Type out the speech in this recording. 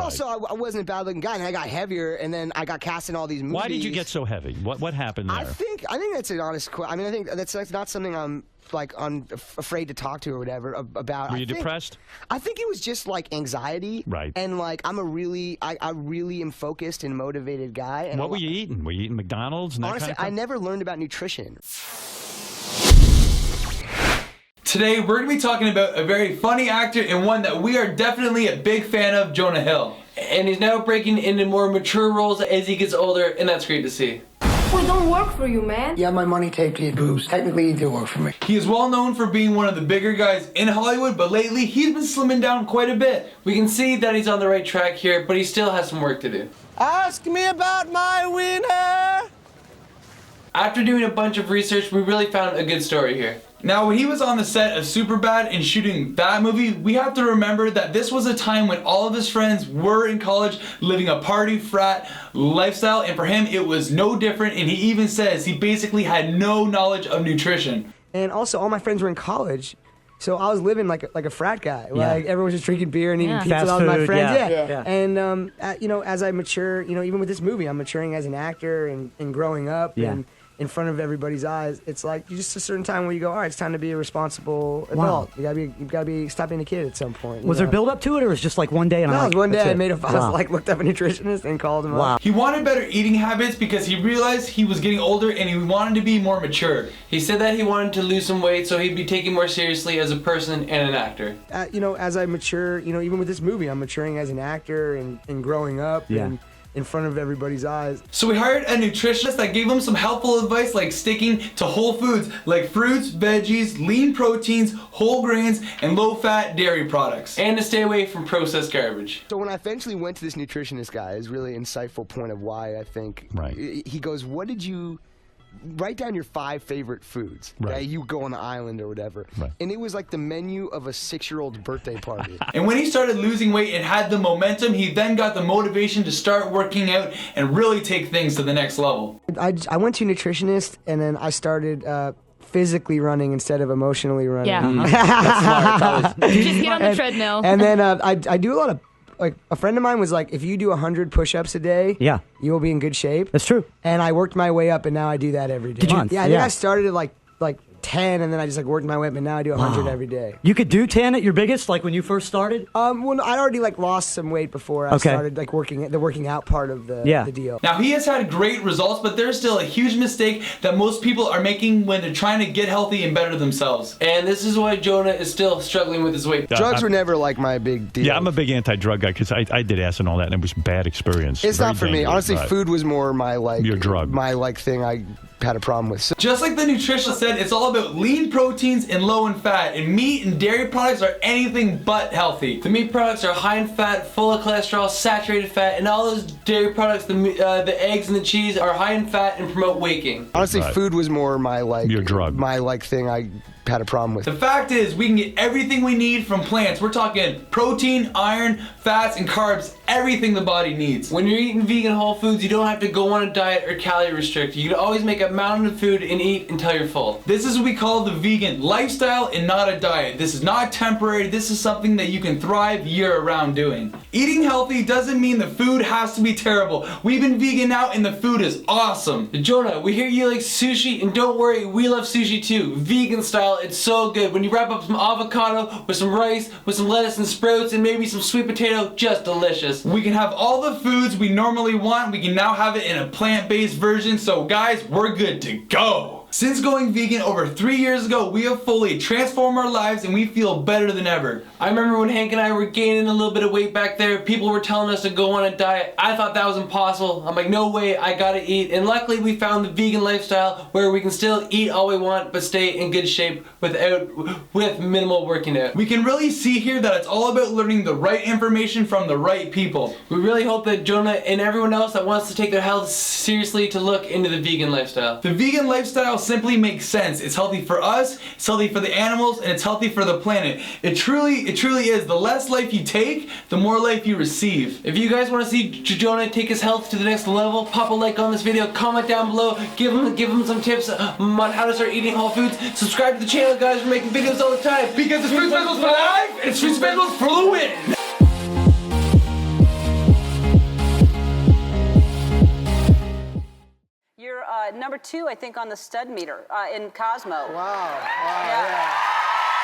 also, I wasn't a bad-looking guy, and I got heavier, and then I got cast in all these movies. Why did you get so heavy? What happened there? I think that's an honest question. I mean, I think that's not something I'm afraid to talk to or whatever about. Were you depressed? I think it was just like anxiety. Right. And like I really am focused and motivated guy. And what were you eating? Were you eating McDonald's and honestly, that kind of I never learned about nutrition. Today, we're going to be talking about a very funny actor and one that we are definitely a big fan of, Jonah Hill. And he's now breaking into more mature roles as he gets older, and that's great to see. We don't work for you, man. You have my money taped to your boobs. Technically, you do work for me. He is well known for being one of the bigger guys in Hollywood, but lately he's been slimming down quite a bit. We can see that he's on the right track here, but he still has some work to do. Ask me about my wiener. After doing a bunch of research, we really found a good story here. Now, when he was on the set of Superbad and shooting that movie, we have to remember that this was a time when all of his friends were in college, living a party frat lifestyle, and for him it was no different, and he even says he basically had no knowledge of nutrition. And also, all my friends were in college, so I was living like a frat guy. Yeah. Like everyone was just drinking beer and eating pizza Fast with all my food, friends. yeah. And you know, as I mature, you know, even with this movie, I'm maturing as an actor and growing up. Yeah. And in front of everybody's eyes, it's like just a certain time where you go, all right, it's time to be a responsible adult. You gotta be stop being a kid at some point. Was there build up to it, or was it just like one day? And No, I'm it like, was one day that's I it? made I Wow. was looked up a nutritionist and called him Wow. up. He wanted better eating habits because he realized he was getting older and he wanted to be more mature. He said that he wanted to lose some weight so he'd be taken more seriously as a person and an actor. You know, as I mature, you know, even with this movie, I'm maturing as an actor and growing up Yeah. and in front of everybody's eyes. So we hired a nutritionist that gave him some helpful advice like sticking to whole foods like fruits, veggies, lean proteins, whole grains, and low-fat dairy products. And to stay away from processed garbage. So when I eventually went to this nutritionist guy, his really insightful point of why I think, he goes, what did you, write down your 5 favorite foods. Right. You go on the island or whatever. Right. And it was like the menu of a 6-year-old's birthday party. And when he started losing weight and had the momentum, he then got the motivation to start working out and really take things to the next level. I went to a nutritionist and then I started physically running instead of emotionally running. Yeah. That's smart. Just get on the treadmill. And then I do a lot of, like, a friend of mine was like, if you do 100 push-ups a day, Yeah. you will be in good shape. That's true. And I worked my way up, and now I do that every day. Did you- Yeah, I think yeah. I started at like 10, and then I just like worked my way up, and now I do 100 Wow. every day. You could do 10 at your biggest, like when you first started? Well, I'd already like lost some weight before I Okay. started like working out part of the deal. Now he has had great results, but there's still a huge mistake that most people are making when they're trying to get healthy and better themselves. And this is why Jonah is still struggling with his weight. Drugs were never like my big deal. Yeah, I'm a big anti-drug guy because I did acid and all that, and it was a bad experience. It's Very not for me. dangerous, Honestly, right. food was more my like Your drug. my like thing I had a problem with. So, Just like the nutritionist said, it's all about lean proteins and low in fat, and meat and dairy products are anything but healthy. The meat products are high in fat, full of cholesterol, saturated fat, and all those dairy products, the eggs and the cheese, are high in fat and promote weight gain. honestly, Right. food was more my like Your drug. my like thing I had a problem with. The fact is, we can get everything we need from plants. We're talking protein, iron, fats, and carbs, everything the body needs. When you're eating vegan whole foods, you don't have to go on a diet or calorie restrict. You can always make a mountain of food and eat until you're full. This is what we call the vegan lifestyle and not a diet. This is not temporary. This is something that you can thrive year-round doing. Eating healthy doesn't mean the food has to be terrible. We've been vegan now and the food is awesome. Jonah, we hear you like sushi, and don't worry, we love sushi too. Vegan style, it's so good. When you wrap up some avocado with some rice, with some lettuce and sprouts, and maybe some sweet potato, just delicious. We can have all the foods we normally want. We can now have it in a plant-based version. So guys, we're good to go. Since going vegan over 3 years ago, we have fully transformed our lives and we feel better than ever. I remember when Hank and I were gaining a little bit of weight back there, people were telling us to go on a diet. I thought that was impossible. I'm like, no way, I gotta eat. And luckily we found the vegan lifestyle where we can still eat all we want but stay in good shape with minimal working out. We can really see here that it's all about learning the right information from the right people. We really hope that Jonah and everyone else that wants to take their health seriously to look into the vegan lifestyle. The vegan lifestyle simply makes sense. It's healthy for us, it's healthy for the animals, and it's healthy for the planet. It truly is. The less life you take, the more life you receive. If you guys want to see Jonah take his health to the next level, pop a like on this video, comment down below, give him some tips on how to start eating whole foods. Subscribe to the channel, guys. We're making videos all the time because it's Fruit Specials for life and it's Fruit Specials for the win. number 2, I think, on the stud meter in Cosmo. Wow. Yeah.